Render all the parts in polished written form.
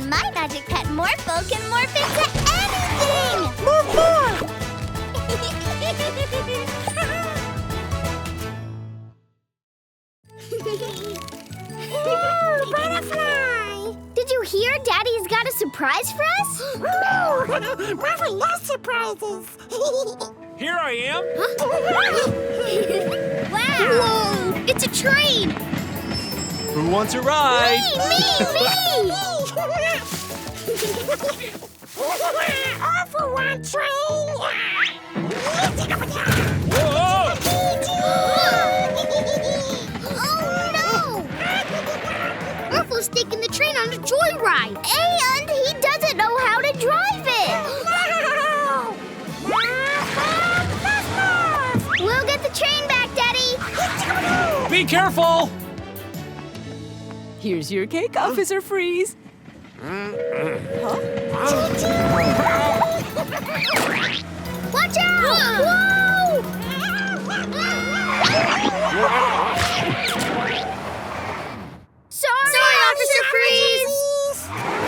My Magic Pet Morphle can morph into anything! Morph more! Ooh, butterfly! Did you hear Daddy's got a surprise for us? Ooh, Morphle loves surprises! Here I am! Wow! Whoa! It's a train! Who wants a ride? Me! Orphle wants train! Whoa! Oh no! Orphle's taking the train on a joyride, and he doesn't know how to drive it. We'll get the train back, Daddy. Be careful! Here's your cake, Officer Freeze. Watch out! Whoa! Sorry, Officer Freeze!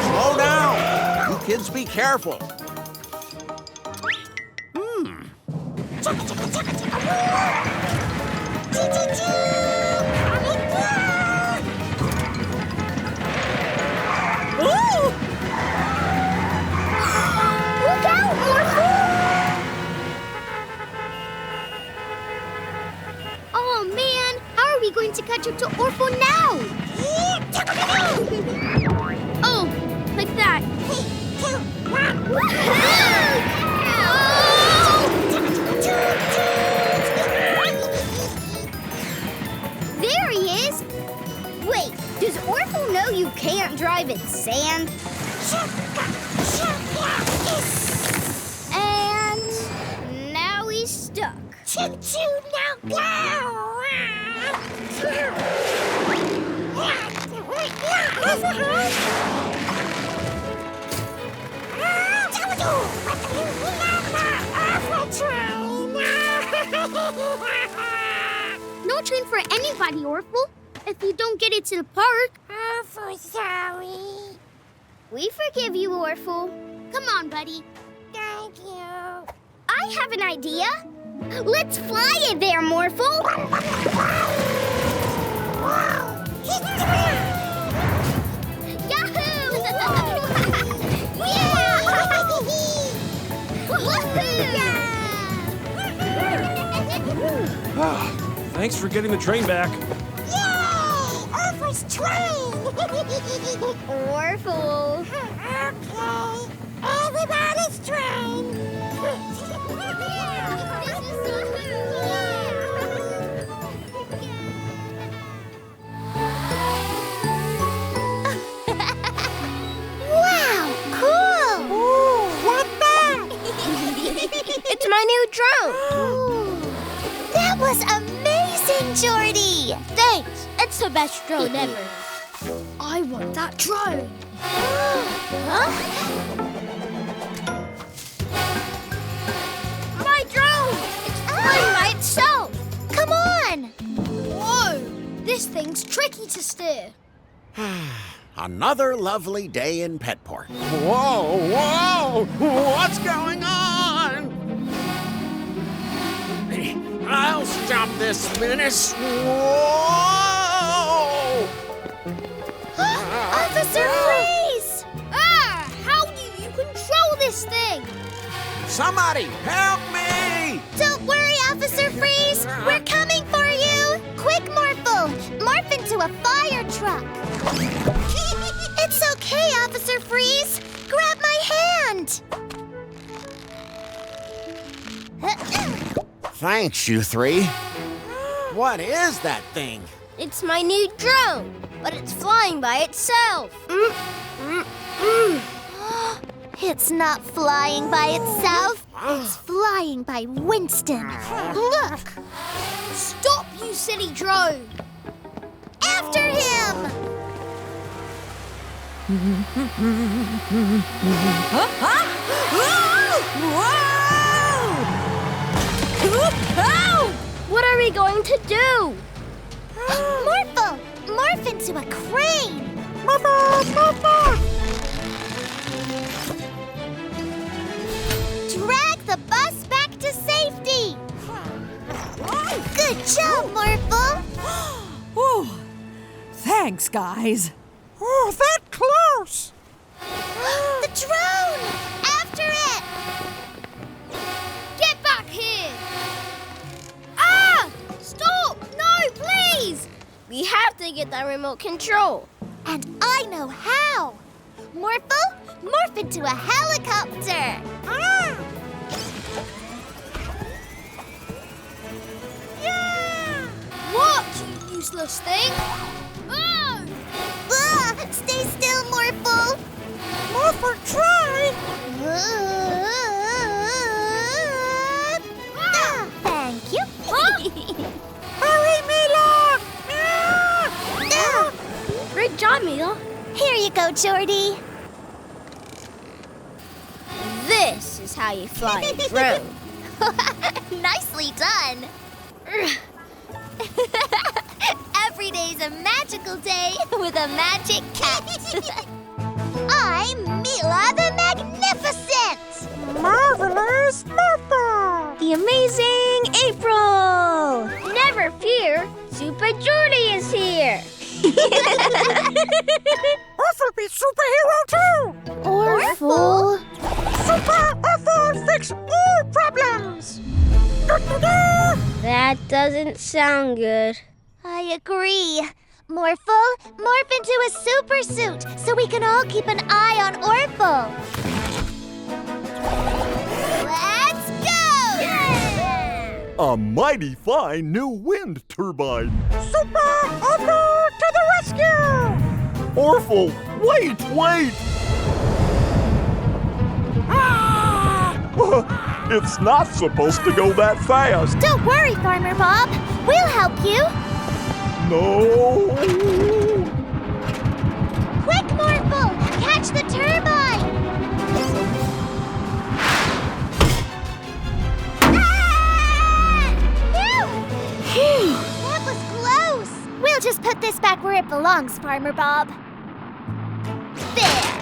Slow down! You kids be careful. Look out, Morphle! Oh man, how are we going to catch up to Orphle now? Oh, like that. There he is! Wait, does Orphle know you can't drive in sand? And now he's stuck. Choo-choo, now go! No train for anybody, Orphle. If you don't get it to the park. Orphle, sorry. We forgive you, Orphle. Come on, buddy. Thank you. I have an idea. Let's fly it there, Morphle. Yahoo! Yeah! Woohoo! Thanks for getting the train back. Yay! Orphle's train! Orphle. Okay, everybody's train! Wow, cool! Ooh, what's that? It's my new drone. That was amazing, Jordie! Thanks. It's the best drone ever. I want that drone. Huh? My drone! It's flying by itself. Come on! Whoa! This thing's tricky to steer. Another lovely day in Petport. Whoa, whoa! What's going on? I'll stop this menace. Whoa! Officer Freeze! How do you control this thing? Somebody help me! Don't worry, Officer Freeze! We're coming for you! Quick, Morphle! Morph into a fire truck! It's okay, Officer Freeze! Grab my hand! Thanks, you three. What is that thing? It's my new drone, but it's flying by itself. It's not flying by itself. It's flying by Winston. Look! Stop, you silly drone! After him! What are we going to do? Morphle! Morph into a crane! Thanks, guys. Oh, that close! The drone! After it! Get back here! Ah! Stop! No, please! We have to get that remote control. And I know how! Morphle, morph into a helicopter! Ah! Yeah! What, you useless thing? Oh! Ugh, stay still, Morphle! Morphle, try! Thank you. Hurry, Mila! Ah! Great job, Mila. Here you go, Jordie. This is how you fly a drone. Nicely done. Every day's a magical day with a magic cat. I'm Mila the Magnificent. Marvelous Morphle! The amazing April! Never fear, Supa Strikas is here! Orphle be superhero too! Orphle? Super Orphle fix all problems! Da-da-da! That doesn't sound good. I agree. Morphle, morph into a super suit so we can all keep an eye on Orphle. Let's go! Yeah! A mighty fine new wind turbine. Super Orphle to the rescue! Orphle, wait! It's not supposed to go that fast. Don't worry, Farmer Bob. We'll help you. No. Quick, Morphle! Catch the turbine! Ah! Phew! That was close. We'll just put this back where it belongs, Farmer Bob. There!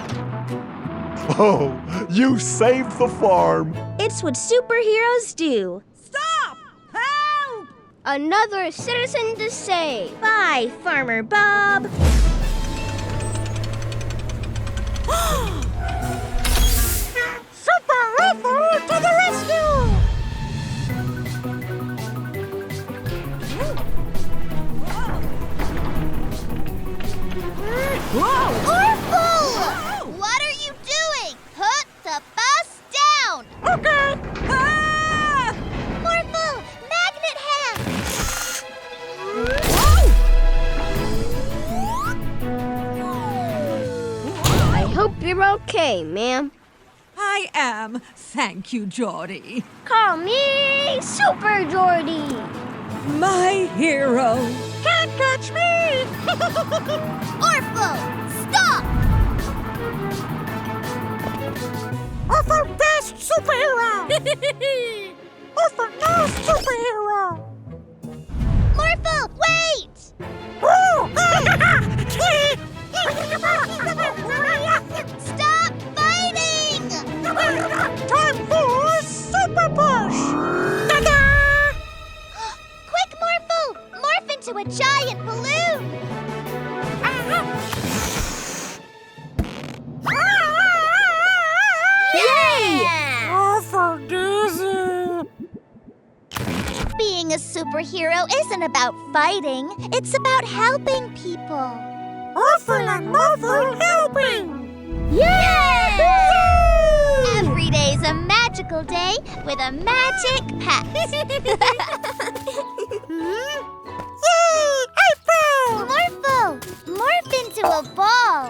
Oh, you saved the farm. It's what superheroes do. Stop! Help! Another citizen to save. Bye, Farmer Bob. Super Orphle to the rescue! Orphle! What are you doing? Put the bus down! Okay! Ah! Morphle, magnet hand! I hope you're okay, ma'am. I am. Thank you, Jordie. Call me Super Jordie. My hero. Can't catch me! Orphle, stop! Orphle best superhero! Orphle no superhero! Morphle, wait! Woo! Stop fighting! Time for super push! Ta-da! Quick, Morphle! Morph into a giant balloon! Yeah! Orphle dizzy! Being a superhero isn't about fighting. It's about helping people. Orphle and Morphle helping! Yay! Every day's a magical day with a magic pet. Yay! April! Morphle, morph into a ball.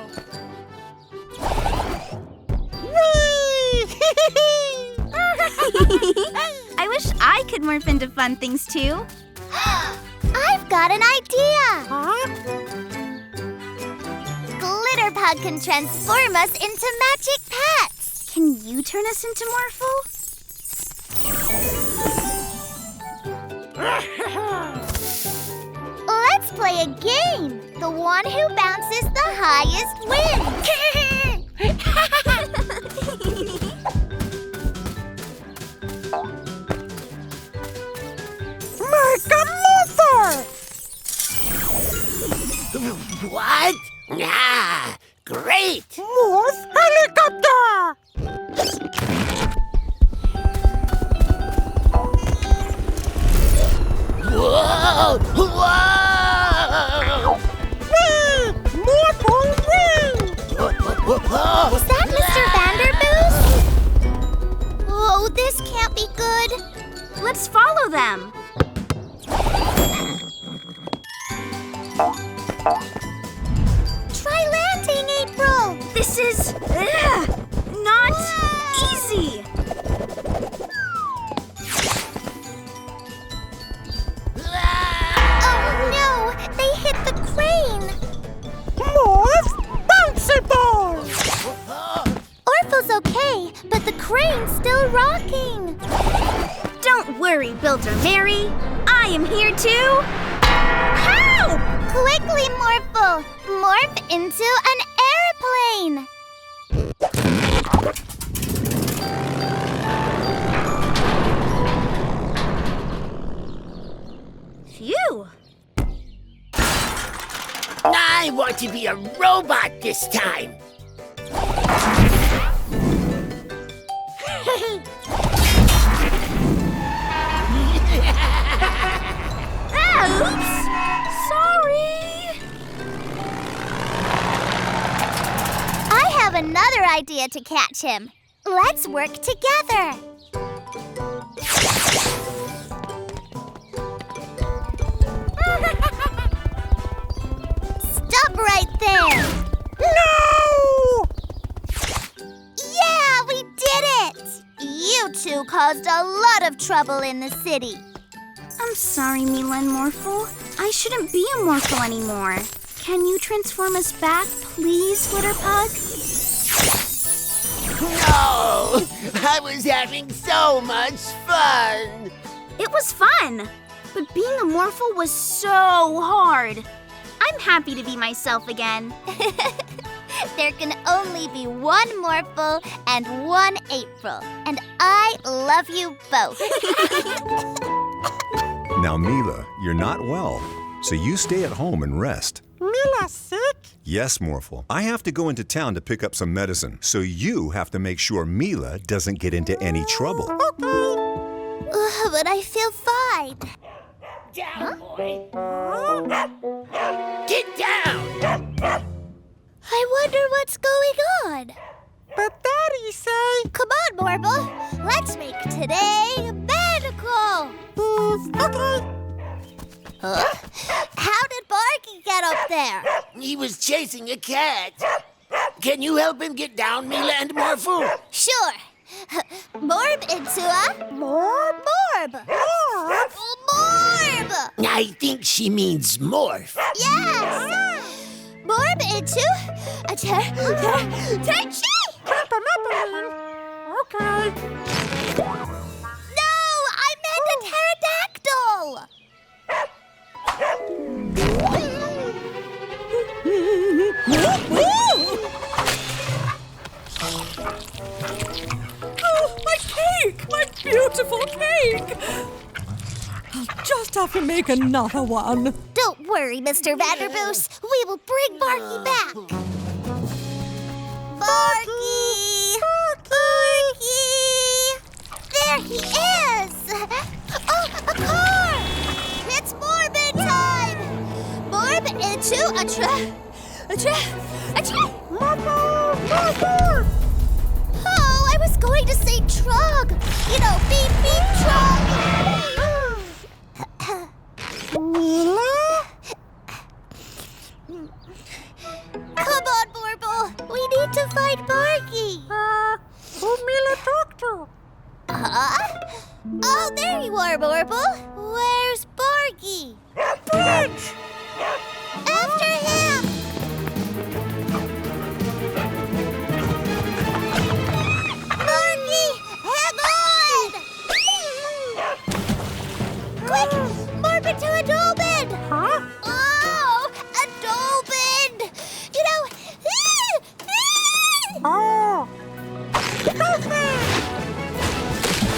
I wish I could morph into fun things too. I've got an idea. Huh? Glitterpug can transform us into magic pets. Can you turn us into Morphle? Let's play a game. The one who bounces the highest wins. Make a Morphle! What? Ah, great! Morph helicopter! Whoa! Whoa! Whee! Morphle wing! Is that Mr. Vanderboos? Oh, this can't be good. Let's follow them. Try landing, April. This is not easy. Oh no, they hit the crane. Morph bouncy ball! Orphle's okay, but the crane's still rocking. Don't worry, Builder Mary. I am here to help! Quickly, Morphle! Morph into an airplane! Phew. I want to be a robot this time. Oops! Sorry! I have another idea to catch him. Let's work together. Stop right there. No! Yeah, we did it! You two caused a lot of trouble in the city. I'm sorry, Mila and Morphle. I shouldn't be a Morphle anymore. Can you transform us back, please, Glitterpug? No! I was having so much fun! It was fun, but being a Morphle was so hard. I'm happy to be myself again. There can only be one Morphle and one April, and I love you both. Now, Mila, you're not well, so you stay at home and rest. Mila sick? Yes, Morphle. I have to go into town to pick up some medicine, so you have to make sure Mila doesn't get into any trouble. Okay. But I feel fine. Down, boy! Get down! I wonder what's going on. But Daddy say... Come on, Morphle. Let's make today magical. Okay. Huh? How did Barky get up there? He was chasing a cat. Can you help him get down, Mila and Morphle? Sure. Morb into a morb. Morb. I think she means morph. Yes. Morb into a tree. Okay. No, I meant a pterodactyl. Oh, my cake! My beautiful cake! I'll just have to make another one. Don't worry, Mr. Vanderboos. We will bring Barky back. Barky! Barky! There he is! Oh, a car! It's Morbid time! Morb into a tree. Oh, I was going to say trug. You know, beep, beep, trug. Mila? Come on, Morphle. We need to find Barky. Who Mila talk to? Oh, there you are, Morphle. Where's Barky? Bridge! After him! Barky, hang on! Quick, morph into a dolphin! Huh? Oh, a dolphin! You know, Oh! Dolphin!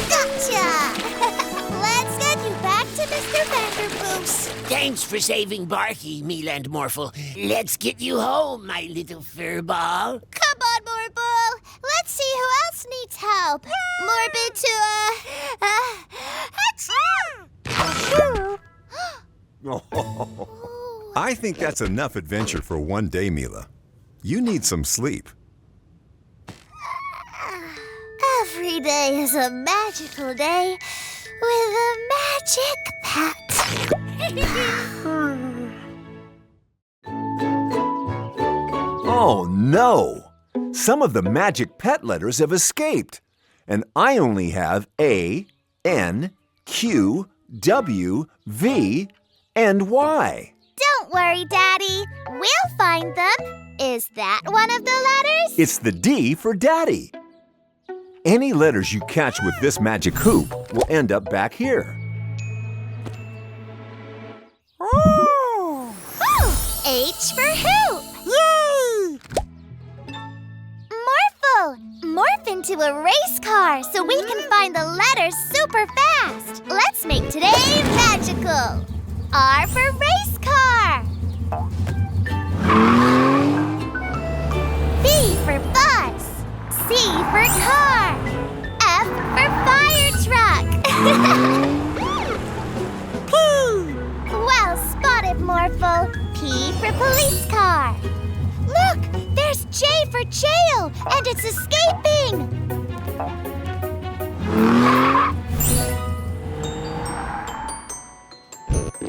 gotcha! Let's get you back to Mr. Vanderboos. Thanks for saving Barky, Mila and Morphle. Let's get you home, my little fur ball. Come on, Morphle. Let's see who else needs help. Morbid to I think that's enough adventure for one day, Mila. You need some sleep. Every day is a magical day with a magic pet. Oh no! Some of the magic pet letters have escaped, and I only have A, N, Q, W, V, and Y. Don't worry, Daddy. We'll find them. Is that one of the letters? It's the D for Daddy. Any letters you catch with this magic hoop will end up back here. Oh! H for hoop. Yay! Morphle, morph into a race car so we can find the letters super fast. Let's make today magical. R for race car. B for bus. C for car. F for fire truck. P. Well spotted, Morphle. P for police car. Look, there's J for jail, and it's escaping.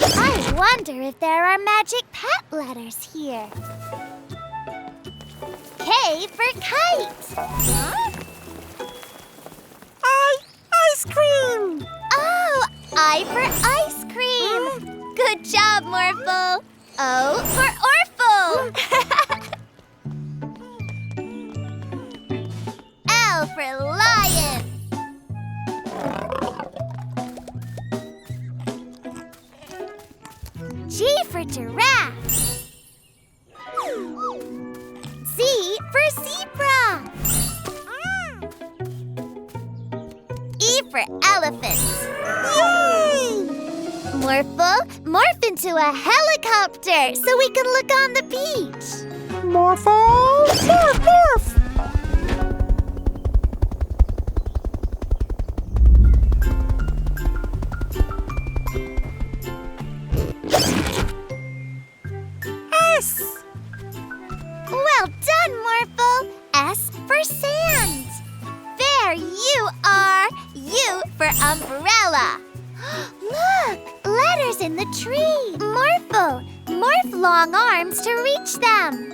I wonder if there are magic pet letters here. K for kite. Ice cream! Oh, I for ice cream. Good job, Morphle. O for Orphle. L for lion. G for giraffe. Z for zebra. E for elephant. Yay! Morphle, morph into a helicopter so we can look on the beach. Morphle! Morph, morph! S! Well done, Morphle. S for sand. There you are. U for umbrella. Look, letters in the tree. Morphle, morph long arms to reach them.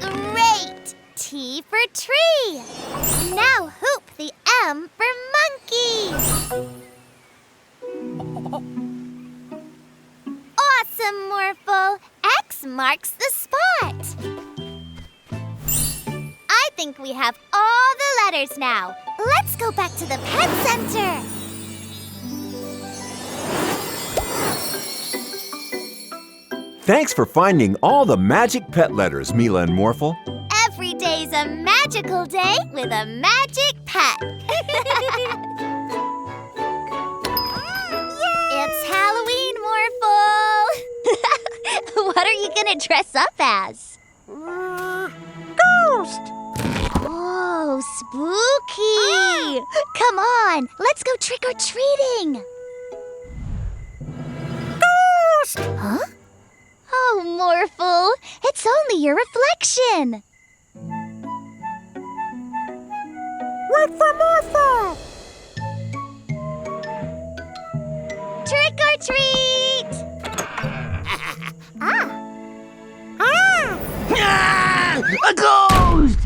Great. T for tree. Now hoop the M for monkey. Awesome, Morphle. X marks the spot. I think we have all the letters now. Let's go back to the pet center. Thanks for finding all the magic pet letters, Mila and Morphle. Every day's a magical day with a magic pet. It's Halloween, Morphle. What are you gonna dress up as? Ghost! Oh, spooky! Come on, let's go trick-or-treating. Ghost! Huh? Oh, Morphle, it's only your reflection. Wait for Morphle! Trick or treat! Ah! A ghost!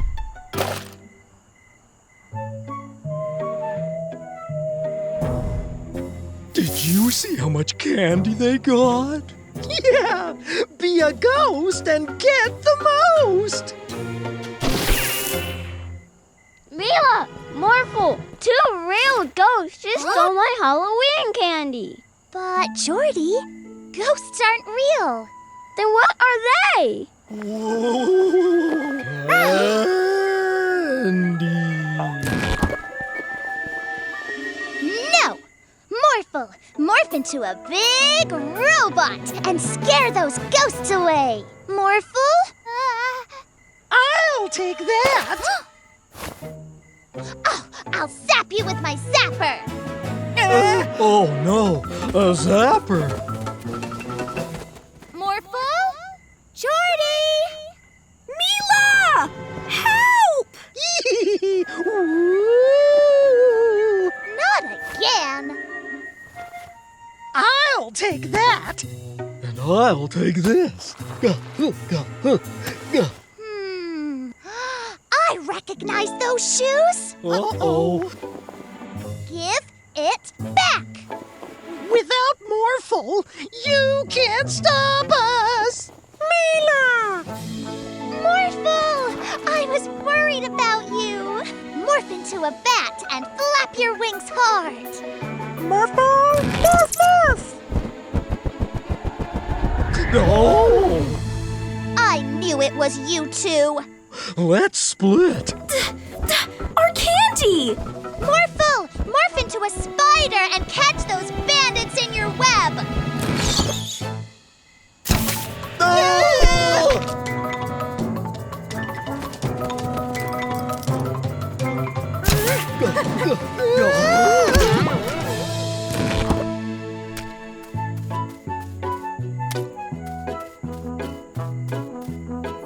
Did you see how much candy they got? Yeah, be a ghost and get the most. Mila, Morphle, two real ghosts just stole my Halloween candy. But, Jordie, ghosts aren't real. Then what are they? Candy. No! Morphle, Morphle, morph into a big robot and scare those ghosts away. Morphle? I'll take that. Oh, I'll zap you with my zapper. Oh no, a zapper! Morphle? Jordie! Mila! Help! Not again. I'll take that. And I'll take this. I recognize those shoes. Uh-oh. Give it back. Without Morphle, you can't stop us. Mila! Morphle! I was worried about you. Morph into a bat and flap your wings hard. Morphle! Morph, morph! No! I knew it was you two. Let's split. Our candy! Morphle! Morph into a spider and catch those bandits in your web.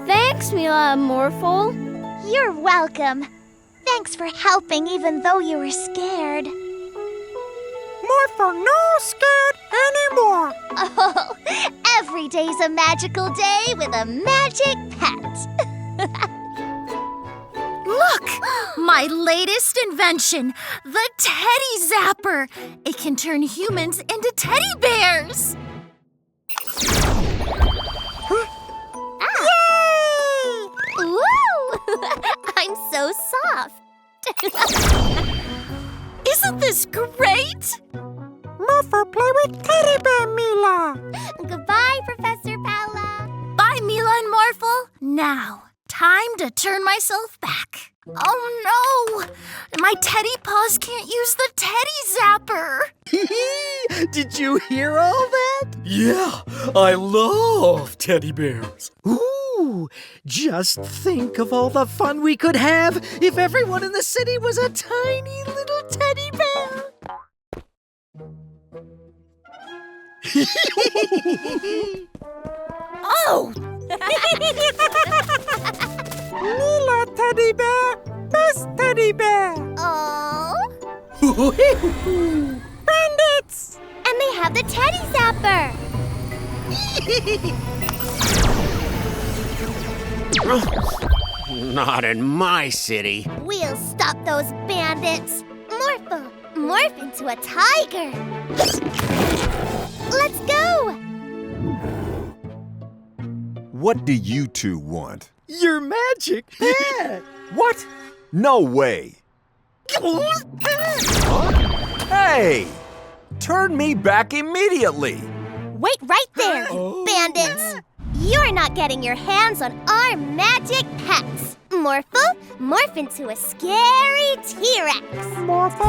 Thanks, Mila and Morphle. You're welcome. Thanks for helping even though you were scared. Morphle no scared anymore. Oh, every day's a magical day with a magic pet. Look! My latest invention, the Teddy Zapper. It can turn humans into teddy bears. Woo! I'm so soft. Isn't this great? Morphle play with teddy bear, Mila. Goodbye, Professor Paula. Bye, Mila and Morphle. Now, time to turn myself back. Oh no! My teddy paws can't use the Teddy Zapper. Did you hear all that? Yeah, I love teddy bears. Ooh, just think of all the fun we could have if everyone in the city was a tiny little teddy bear. Oh! Mila teddy bear, best teddy bear. Oh. Bandits! And they have the Teddy Zapper. Not in my city. We'll stop those bandits. Morphle, morph into a tiger. Let's go. What do you two want? Your magic pet. What? No way. Huh? Hey! Turn me back immediately. Wait right there, bandits. You're not getting your hands on our magic pets. Morphle, morph into a scary T-Rex. Morphle,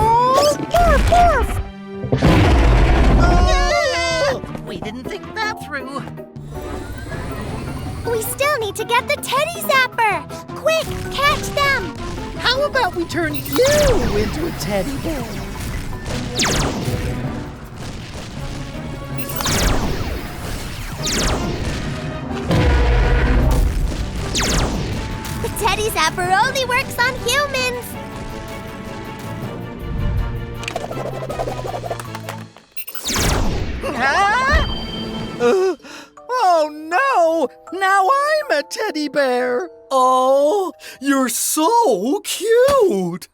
morph, morph! We didn't think that through. We still need to get the Teddy Zapper. Quick, catch them. How about we turn you into a teddy bear? The Teddy Zapper only works on humans. Oh no! Now I'm a teddy bear! Oh, you're so cute.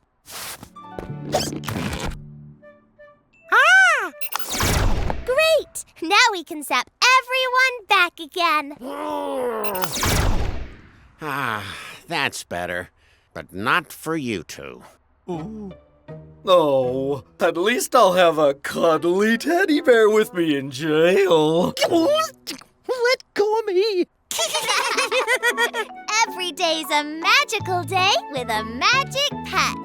Great! Now we can zap everyone back again. That's better. But not for you two. Oh, at least I'll have a cuddly teddy bear with me in jail. Let go of me! Every day's a magical day with a magic pet.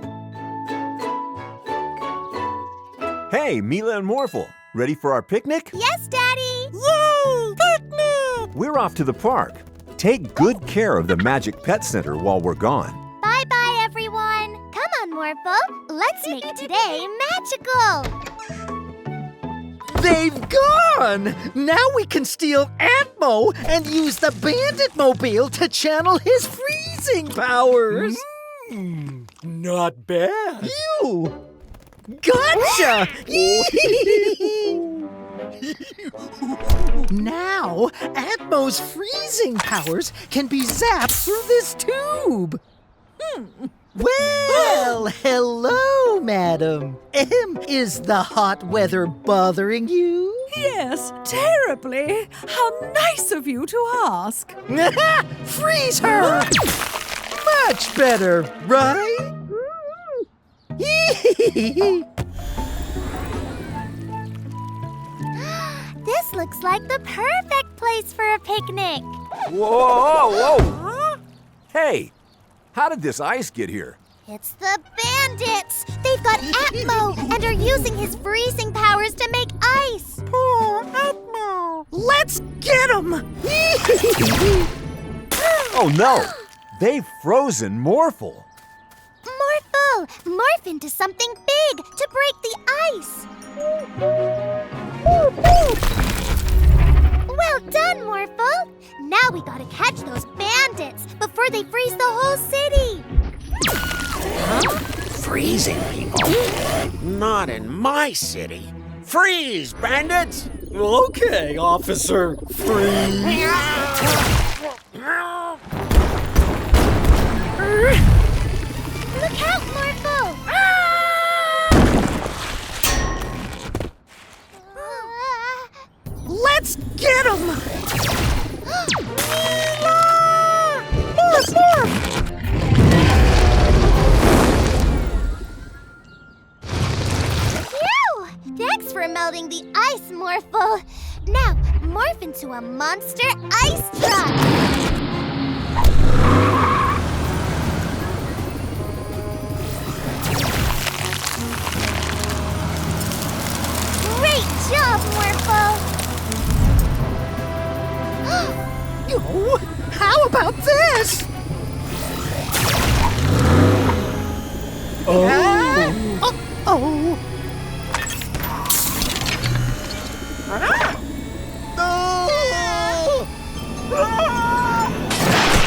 Hey, Mila and Morphle. ready for our picnic? Yes, Daddy! Yay! Picnic! We're off to the park. Take good care of the Magic Pet Center while we're gone. Bye-bye, everyone. Come on, Morphle. Let's make today magical. They've gone! Now we can steal Atmo and use the Bandit Mobile to channel his freezing powers. Not bad. You! Gotcha! Now, Atmo's freezing powers can be zapped through this tube. Well, hello, madam. Is the hot weather bothering you? Yes, terribly. How nice of you to ask. Freeze her! Much better, right? This looks like the perfect place for a picnic. Whoa! Hey, how did this ice get here? It's the Bandits. They've got Atmo and are using his freezing powers to make ice. Poor Hypno! Let's get him! Oh no! They've frozen Morphle. Morphle, morph into something big to break the ice. Well done, Morphle. Now we gotta catch those bandits before they freeze the whole city. Freezing people? Not in my city. Freeze, bandits! Okay, Officer Freeze. Look out, Morphle! Let's get him! Mila! Morph! Phew! Thanks for melting the ice, Morphle. Now, morph into a monster ice truck. Great job, Morphle! Oh, how about this? Oh.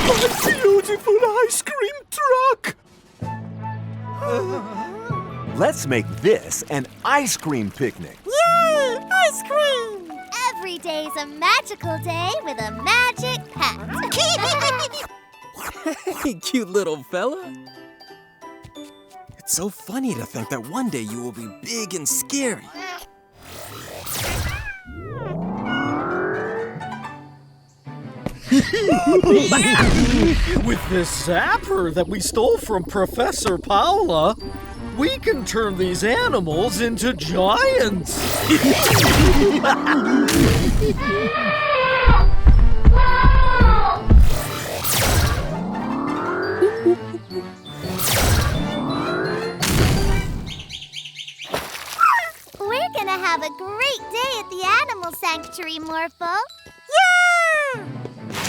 My beautiful ice cream truck! Let's make this an ice cream picnic. Yay! Ice cream! Every day's a magical day with a magic pet. Hey, cute little fella. It's so funny to think that one day you will be big and scary. With this zapper that we stole from Professor Paula, we can turn these animals into giants. We're gonna have a great day at the animal sanctuary, Morphle. Yeah!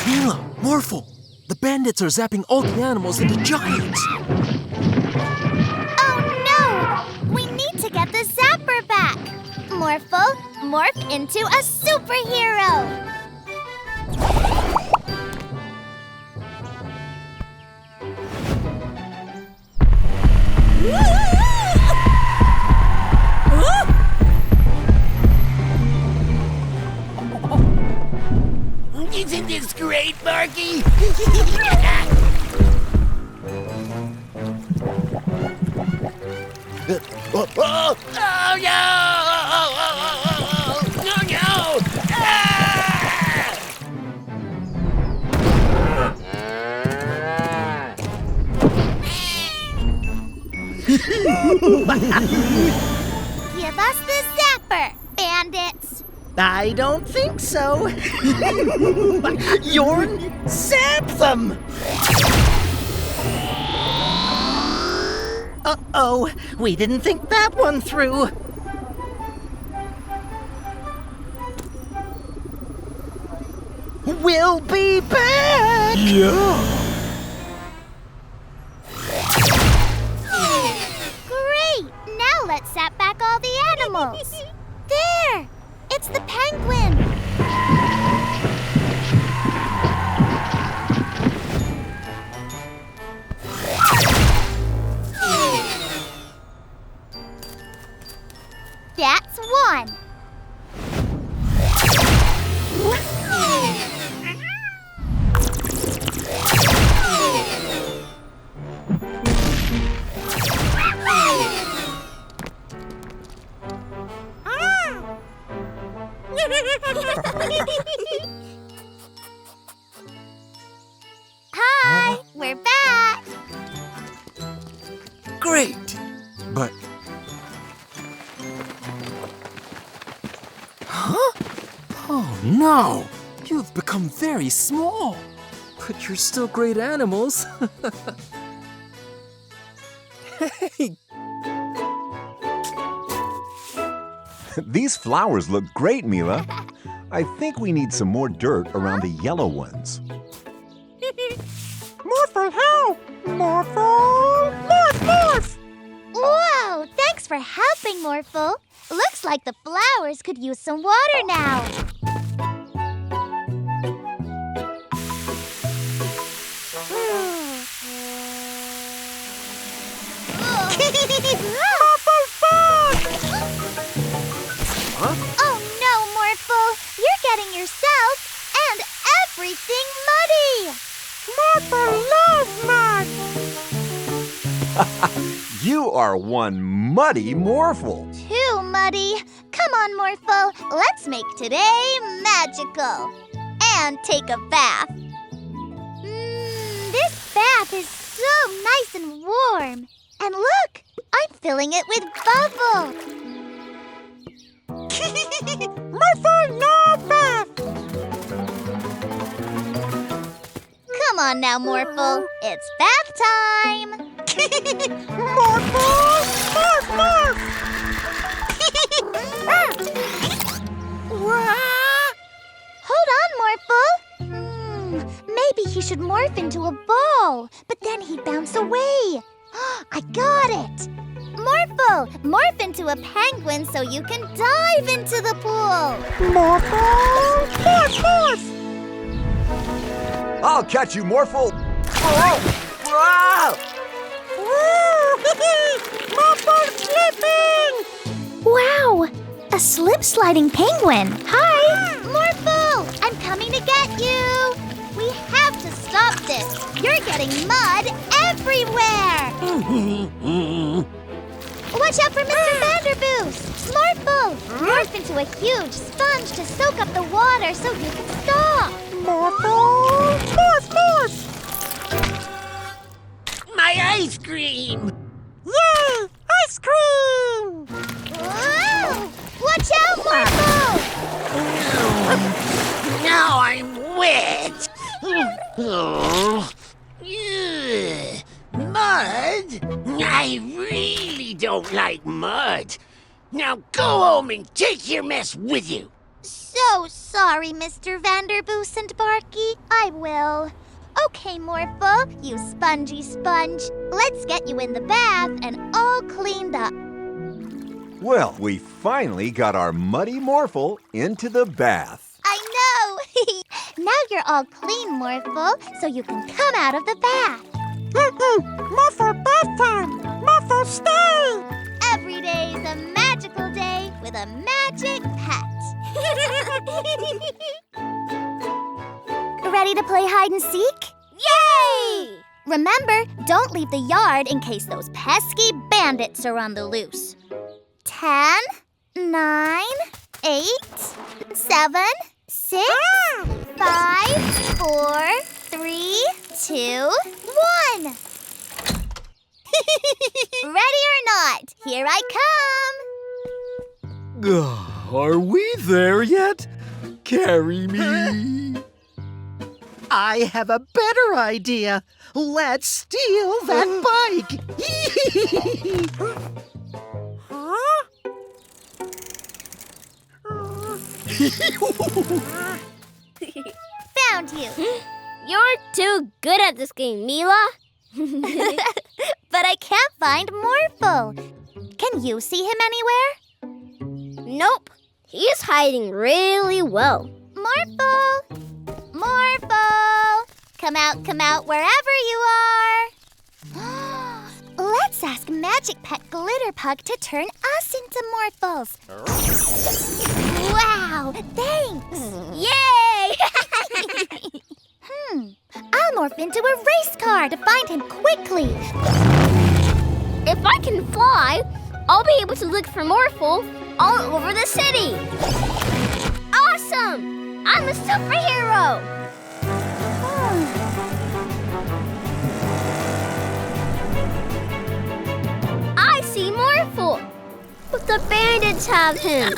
Mila, Morphle, the bandits are zapping all the animals into giants. Oh no! We need to get the zapper back. Morphle, morph into a superhero. Isn't this great, Marky? Oh no! No, no! Ah! Give us the zapper, bandits. I don't think so. Yorn, zap them! Uh-oh, we didn't think that one through. We'll be back! Yeah! Great! Now let's zap back all the animals. There! It's the penguin! That's one. Hi, we're back. Great! But... Huh? Oh no! You've become very small. But you're still great animals. Hey! These flowers look great, Mila. I think we need some more dirt around the yellow ones. Morphle, help! Morphle! Morph! Whoa, thanks for helping, Morphle. Looks like the flowers could use some water now. Huh? Oh no, Morphle! You're getting yourself and everything muddy! Morphle loves mud! You are one muddy Morphle. Too muddy. Come on, Morphle. Let's make today magical. And take a bath. This bath is so nice and warm. And look, I'm filling it with bubbles. Morphle, no bath! Come on now, Morphle. It's bath time. Morphle! Morph! Hold on, Morphle. Maybe he should morph into a ball, but then he'd bounce away. I got it. Morphle, morph into a penguin so you can dive into the pool. Morphle! Morph! I'll catch you, Morphle. Oh! Ah! Morphle slipping! Wow! A slip-sliding penguin. Hi! Morphle, I'm coming to get you. We have to stop this. You're getting mud everywhere. Watch out for Mr. Vanderboost! Morphle! Morph into a huge sponge to soak up the water so you can stop! Morphle! Morph! My ice cream! Yay! Ice cream! Whoa! Watch out, Morphle! Now I'm wet! Oh. Ugh. Mud? I really don't like mud. Now go home and take your mess with you. So sorry, Mr. Vanderboost and Barky. I will. Okay, Morphle, you spongy sponge. Let's get you in the bath and all cleaned up. Well, we finally got our muddy Morphle into the bath. I know! Now you're all clean, Morphle, so you can come out of the bath. Morphle bath time! Morphle stay! Every day's a magical day with a magic pet. Ready to play hide and seek? Yay! Remember, don't leave the yard in case those pesky bandits are on the loose. 10, 9, 8, 7, 6, 5, 4, 3, 2, 1. Ready or not, here I come. Are we there yet? Carry me. I have a better idea. Let's steal that bike. found you. You're too good at this game, Mila. But I can't find Morphle. Can you see him anywhere? Nope. He's hiding really well. Morphle! Morphle! Come out wherever you are. Let's ask Magic Pet Glitter Pug to turn us into Morphles. Wow, thanks! Yay! I'll morph into a race car to find him quickly. If I can fly, I'll be able to look for Morphle all over the city. Awesome! I'm a superhero! I see Morphle! But the bandits have him.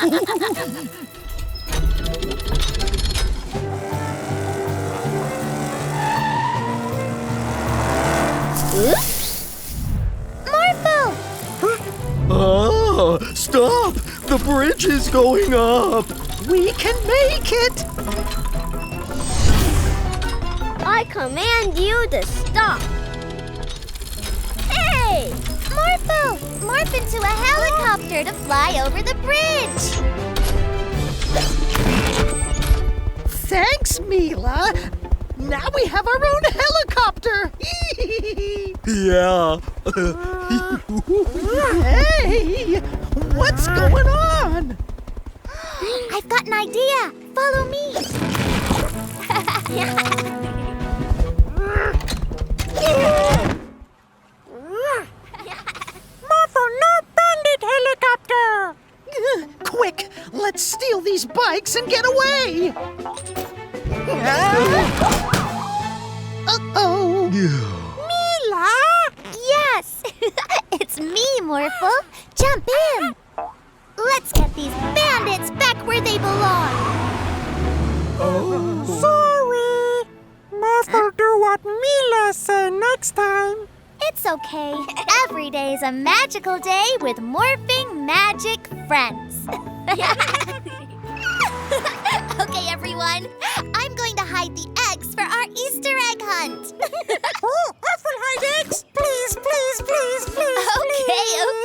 Oops! Morphle! Ah, stop! The bridge is going up! We can make it! I command you to stop. Hey! Morphle! Morph into a helicopter to fly over the bridge! Thanks, Mila! Now we have our own helicopter! Yeah. Hey! What's going on? I've got an idea! Follow me! Morphle, no bandit helicopter! Quick! Let's steal these bikes and get away! Uh-oh! Mila! Yes! It's me, Morphle! Jump in! Let's get these bandits back where they belong! Sorry! Morphle do what Mila say next time. It's okay. Every day is a magical day with morphing magic friends. Okay, everyone. I'm going to hide the eggs for our Easter egg hunt. Oh, Orphle hide eggs! Please, please, please, please,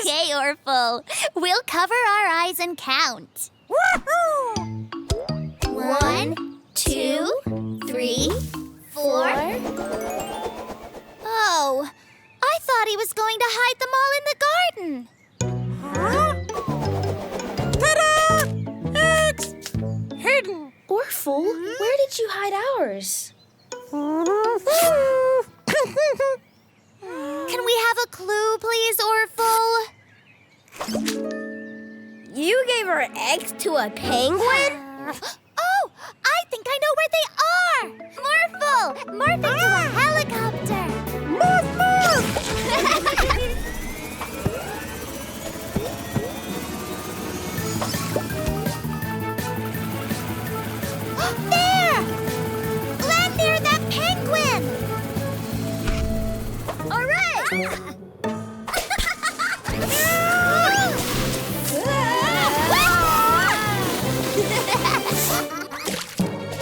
Okay, Orphle. We'll cover our eyes and count. Woohoo! 1, 2, 3, 4. Oh, I thought he was going to hide them all in the garden. Huh? Ta-da! Eggs! Hidden. Orphle, where did you hide ours? Can we have a clue, please, Orphle? You gave our eggs to a penguin? Oh, I think I know where they are! Morphle! Morph into a helicopter! Morph, morph! There! Land near that penguin! All right!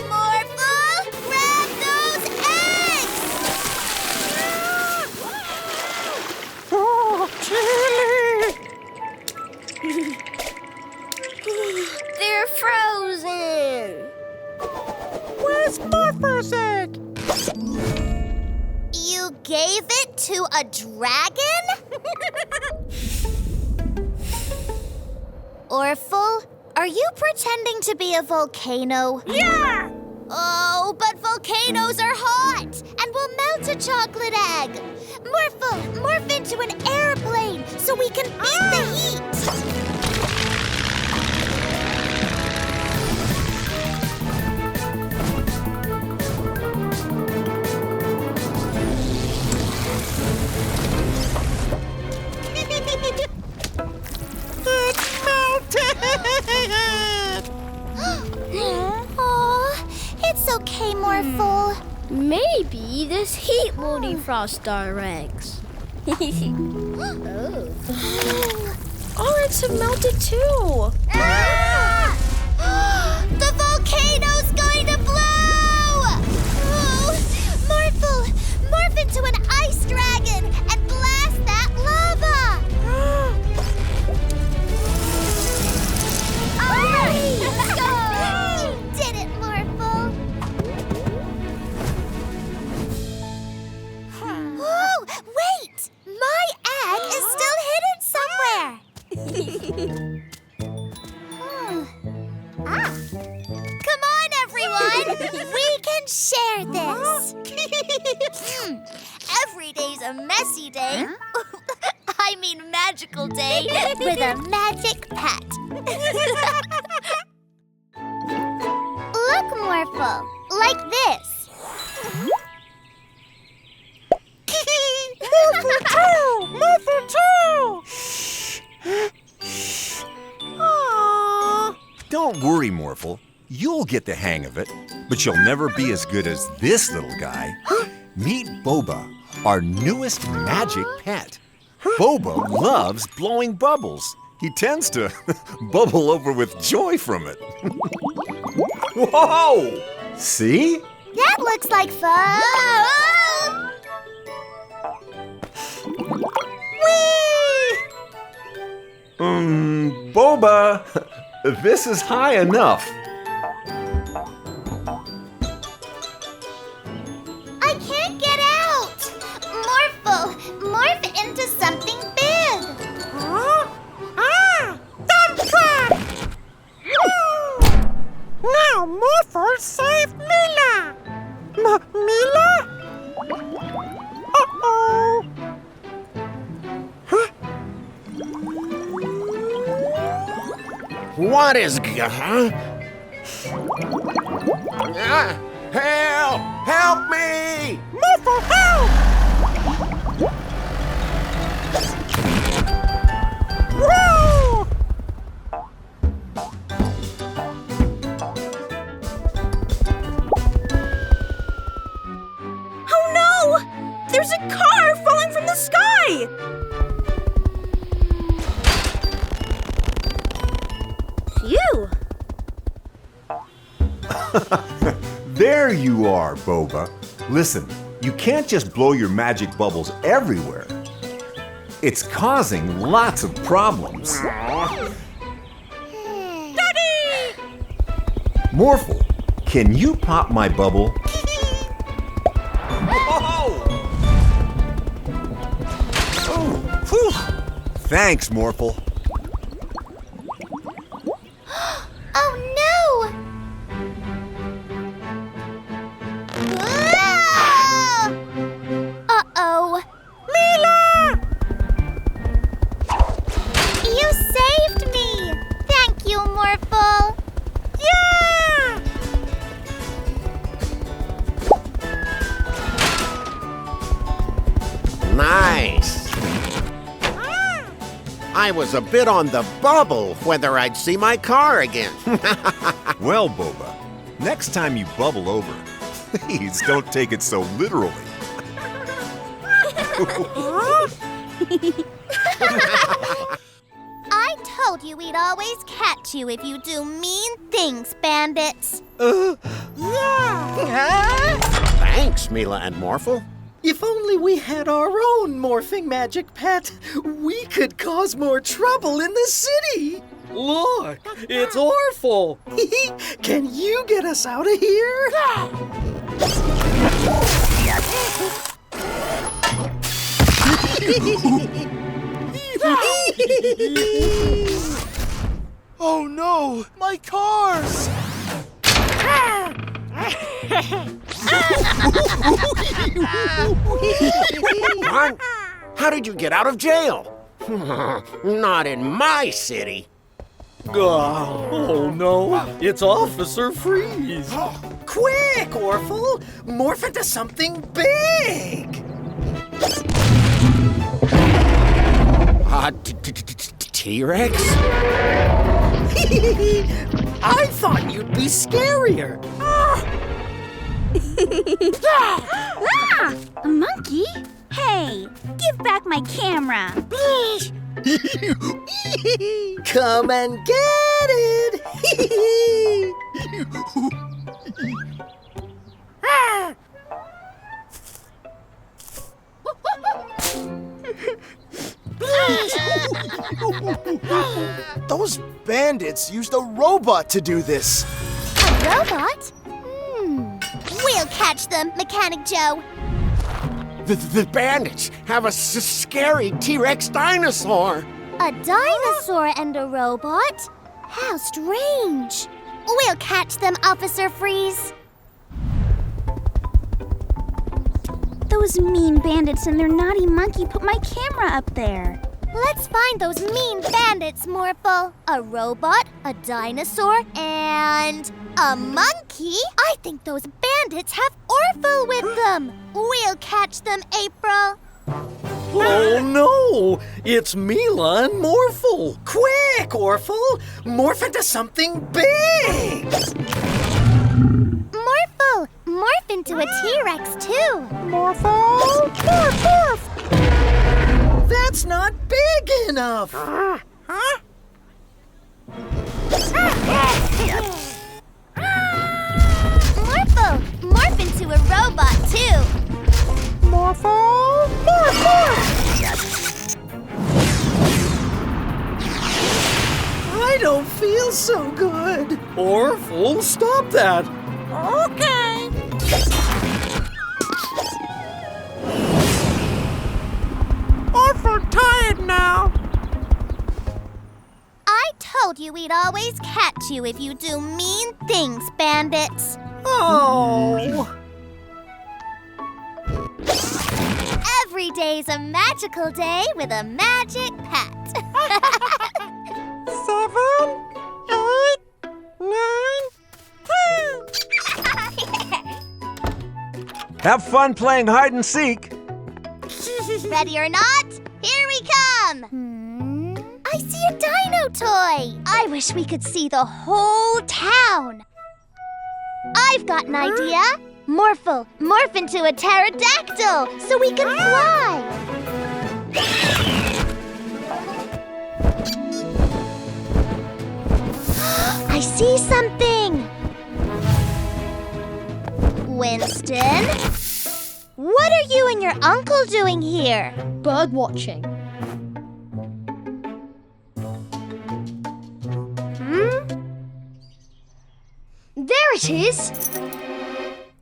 Morphle, grab those eggs! Oh, chilly! They're frozen! Where's Morphle's egg? You gave it to a dragon? Orphle, are you pretending to be a volcano? Yeah! Oh, but volcanoes are hot and will melt a chocolate egg. Morphle, morph into an airplane so we can beat the heat. It's melted! Oh, it's okay, Morphle. Maybe this heat will defrost our eggs. Our eggs have melted too. Ah! The volcano's going to blow! Every day's a messy day. I mean magical day. With a magic pet. Look, Morphle, like this. Morphle too! Aww. Don't worry, Morphle. You'll get the hang of it, but you'll never be as good as this little guy. Meet Boba, our newest magic pet. Boba loves blowing bubbles. He tends to bubble over with joy from it. Whoa! See? That looks like fun. Boba, this is high enough. I can't get out. Morphle, morph into something big. Huh? Dump truck! Now Morphle saved Mila. Mila? Uh-oh. What is Help! Help me! Morphle, help! Whoa! Oh no! There's a car falling from the sky! Phew! There you are, Boba. Listen, you can't just blow your magic bubbles everywhere. It's causing lots of problems. Daddy! Morphle, can you pop my bubble? Oh, whew. Thanks, Morphle. Oh no! Uh-oh. Mila! You saved me! Thank you, Morphle! Yeah! Nice. I was a bit on the bubble whether I'd see my car again. Well, Boba, next time you bubble over, please don't take it so literally. I told you we'd always catch you if you do mean things, bandits. Thanks, Mila and Morphle. If only we had our own morphing magic pet, we could cause more trouble in the city. Look, it's Orphle. Can you get us out of here? Oh no, my cars! What? How did you get out of jail? Not in my city. Oh no, it's Officer Freeze. Quick, Orphle! Morph into something big! T-Rex? I thought you'd be scarier. A monkey? Hey, give back my camera. Come and get it! Those bandits used a robot to do this. A robot? We'll catch them, Mechanic Joe. The bandits have a scary T-Rex dinosaur. A dinosaur and a robot? How strange. We'll catch them, Officer Freeze. The those mean bandits and their naughty monkey put my camera up there? Let's find those mean bandits, Morphle. A robot, a dinosaur, and a monkey? I think those bandits have Orphle with them. We'll catch them, April. Oh no! It's Mila and Morphle! Quick, Orphle! Morph into something big! Morphle, morph into a T-Rex too. Morphle! Morph, morph! That's not big enough! Huh? Morphle, morph into a robot too. Morphle! Morph, morph! I don't feel so good. Orphle, stop that! Okay. Awful tired now. I told you we'd always catch you if you do mean things, bandits. Oh! Every day's a magical day with a magic pet. 7, 8, 9, 10. Have fun playing hide and seek. Ready or not, here we come! I see a dino toy! I wish we could see the whole town! I've got an idea! Morphle, morph into a pterodactyl so we can fly! I see something! Winston? What are you and your uncle doing here? Bird watching. There it is!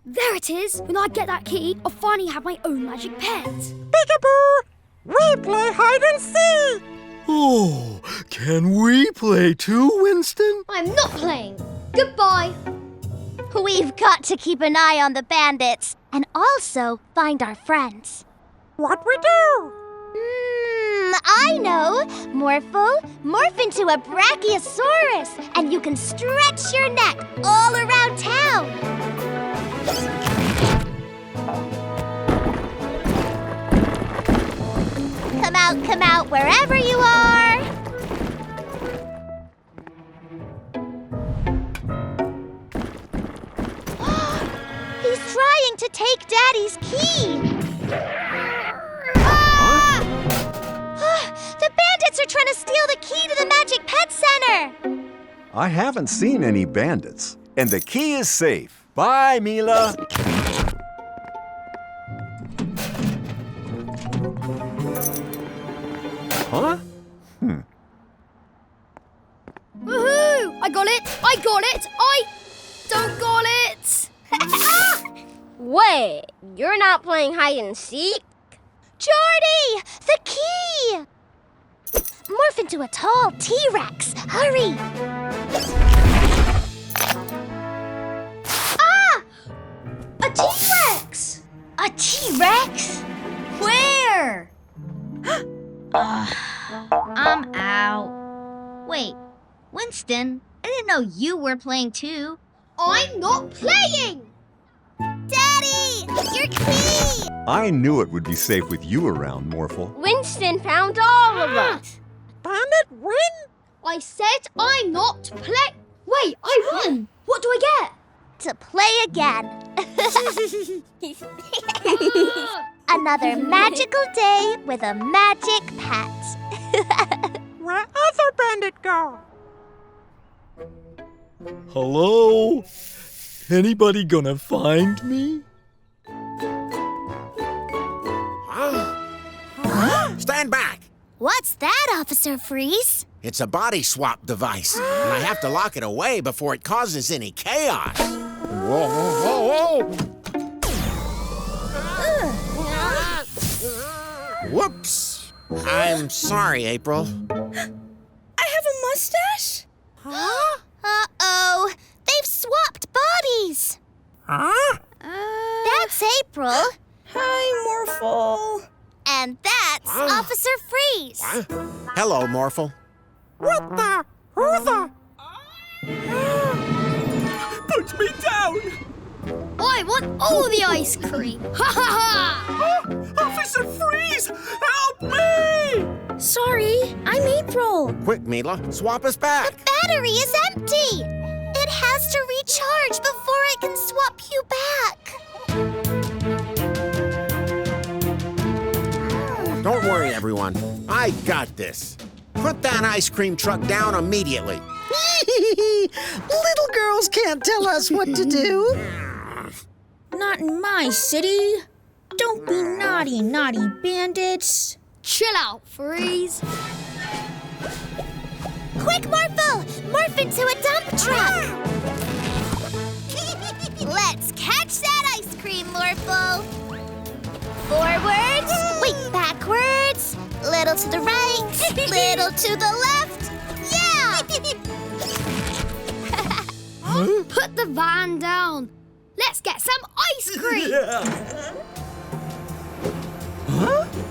There it is! When I get that key, I'll finally have my own magic pet. Peekaboo! We play hide and seek! Oh, can we play too, Winston? I'm not playing. Goodbye. We've got to keep an eye on the bandits and also find our friends. What we do? I know! Morphle, morph into a brachiosaurus and you can stretch your neck all around town. Come out, wherever you are. He's trying to take Daddy's key. The bandits are trying to steal the key to the Magic Pet Center. I haven't seen any bandits, and the key is safe. Bye, Mila. Huh? Woohoo! I got it! I don't got it! Wait, you're not playing hide and seek? Jordie! The key! Morph into a tall T-Rex. Hurry! Ah! A T-Rex! A T-Rex? Where? I'm out. Wait, Winston, I didn't know you were playing too. I'm not playing! Daddy! Your key! I knew it would be safe with you around, Morphle. Winston found all of us. Bandit win? I said I'm not playing. Wait, I won! What do I get? To play again. Another magical day with a magic pet. Where other bandit go? Hello? Anybody gonna find me? Stand back! What's that, Officer Freeze? It's a body swap device, and I have to lock it away before it causes any chaos. Whoa, whoa, whoa, whoa! Whoops! I'm sorry, April. I have a mustache? Huh? Uh-oh. They've swapped bodies. Huh? That's April. Hi, Morphle. And that's Officer Freeze. Hello, Morphle. What the? Who the? Put me down! I want all the ice cream. Ha ha ha! Officer Freeze! Help me! Sorry, I'm April. Quick, Mila, swap us back. Battery is empty. It has to recharge before I can swap you back. Don't worry, everyone. I got this. Put that ice cream truck down immediately. Little girls can't tell us what to do. Not in my city. Don't be naughty, naughty bandits. Chill out, Freeze. Quick, Morphle! Morph into a dump truck! Let's catch that ice cream, Morphle! Forwards, wait, backwards, little to the right, little to the left. Yeah! Put the van down. Let's get some ice cream.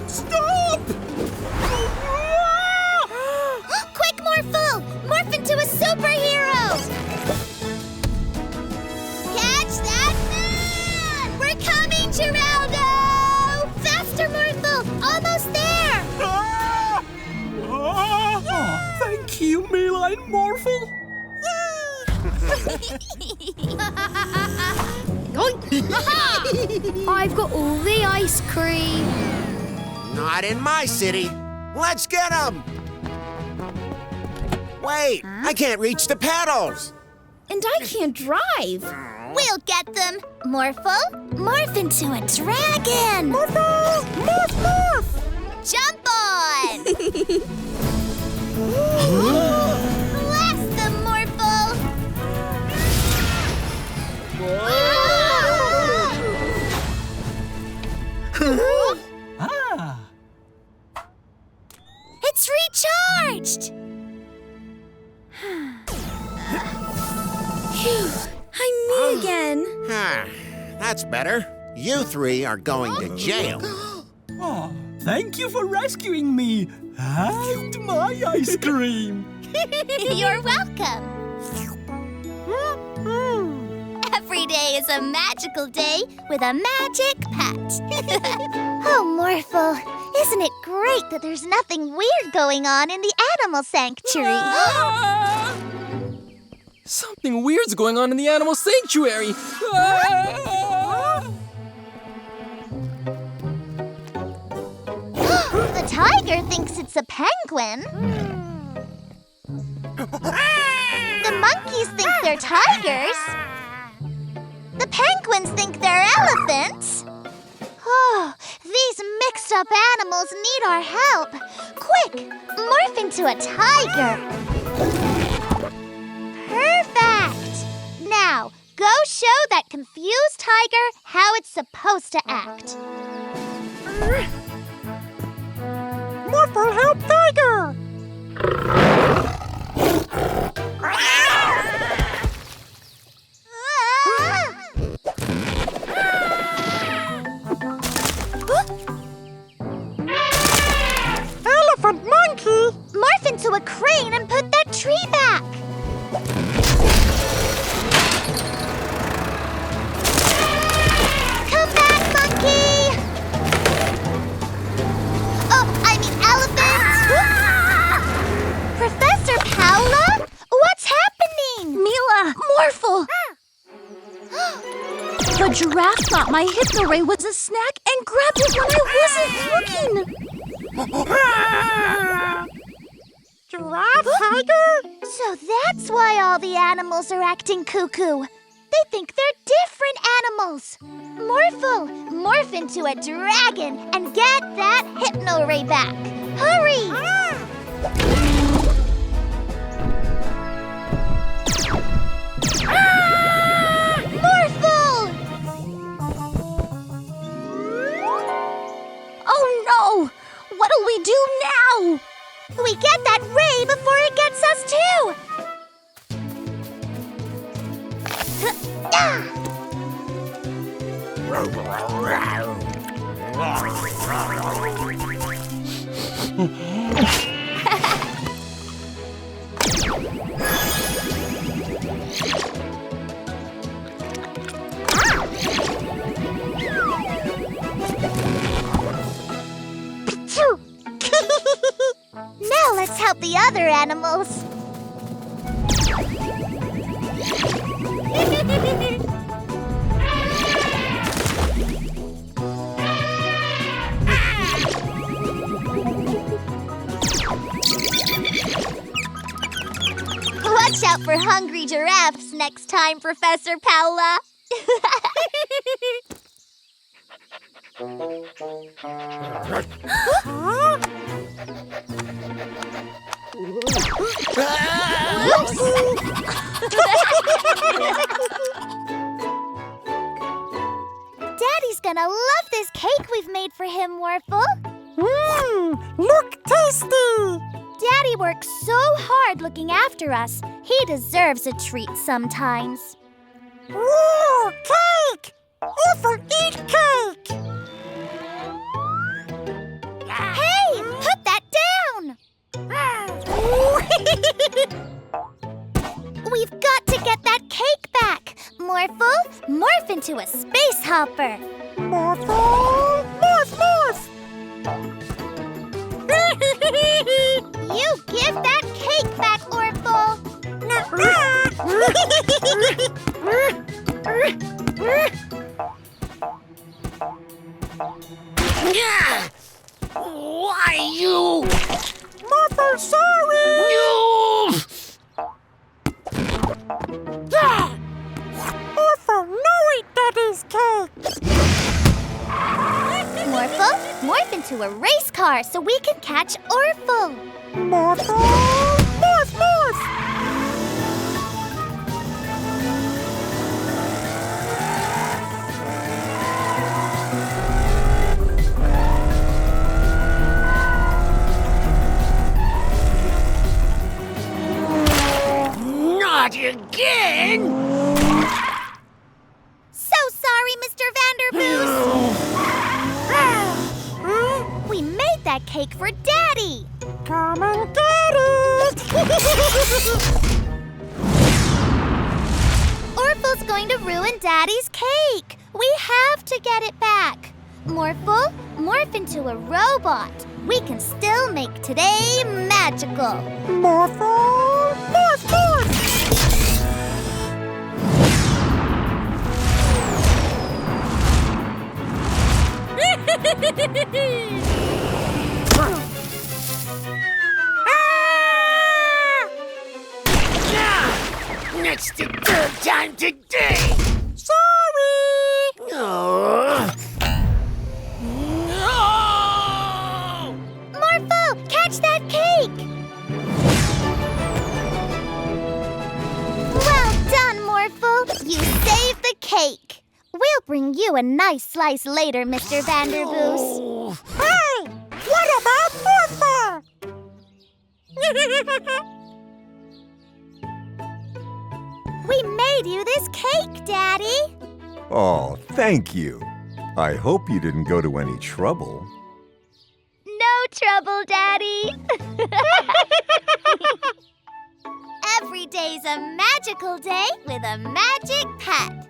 Stop! Quick, Morphle! Morph into a superhero! Catch that man! We're coming, Geraldo! Faster, Morphle! Almost there! Thank you, Mila and Morphle. I've got all the ice cream. Not in my city. Let's get them. Wait, I can't reach the pedals. And I can't drive. We'll get them! Morphle, morph into a dragon! Morphle! Morph, morph! Jump on! Blast them, Morphle! It's recharged! Phew, I'm me again. That's better. You three are going to jail. Oh, thank you for rescuing me and my ice cream. You're welcome! Every day is a magical day with a magic pet. Oh, Morphle, isn't it great that there's nothing weird going on in the animal sanctuary? Something weird's going on in the animal sanctuary. The tiger thinks it's a penguin. The monkeys think they're tigers. The penguins think they're elephants. Oh, these mixed up animals need our help. Quick, morph into a tiger. Perfect. Now, go show that confused tiger how it's supposed to act. Morphle, help tiger! Elephant monkey! Morph into a crane and put that tree back. Come back, monkey! Oh, I mean elephant! Professor Paula? What's happening? Mila, Morphle. The giraffe thought my Hypno ray was a snack and grabbed it when I wasn't looking. Giraffe, tiger? So that's why all the animals are acting cuckoo. They think they're different animals. Morphle, morph into a dragon and get that Hypno ray back. Hurry! Morphle! Oh no! What'll we do now? We get that ray before it gets us too! Now let's help the other animals. Watch out for hungry giraffes next time, Professor Paula. Daddy's gonna love this cake we've made for him, Morphle. Look tasty! Daddy works so hard looking after us. He deserves a treat sometimes. Ooh, cake! Orphle, eat cake! Hey, put that down! We've got to get that cake back. Morphle, morph into a space hopper. Morphle, morph, morph! You give that cake back, Orphle. Why you? Morphle, sorry! You! Orphle, no eat Daddy's cake! Morphle, morph into a race car so we can catch Orphle. Morphle, morph, morph! Not again! So sorry, Mr. Vanderboos. We made that cake for Daddy. Come and get it! Orphle's going to ruin Daddy's cake. We have to get it back. Morphle, morph into a robot. We can still make today magical. Morphle, morph, morph! That's the third time today! Sorry! Oh. No! Morphle, catch that cake! Well done, Morphle. You saved the cake. We'll bring you a nice slice later, Mr. Vanderboos. Oh. Hey! What about Morphle? We made you this cake, Daddy. Oh, thank you. I hope you didn't go to any trouble. No trouble, Daddy. Every day's a magical day with a magic pet.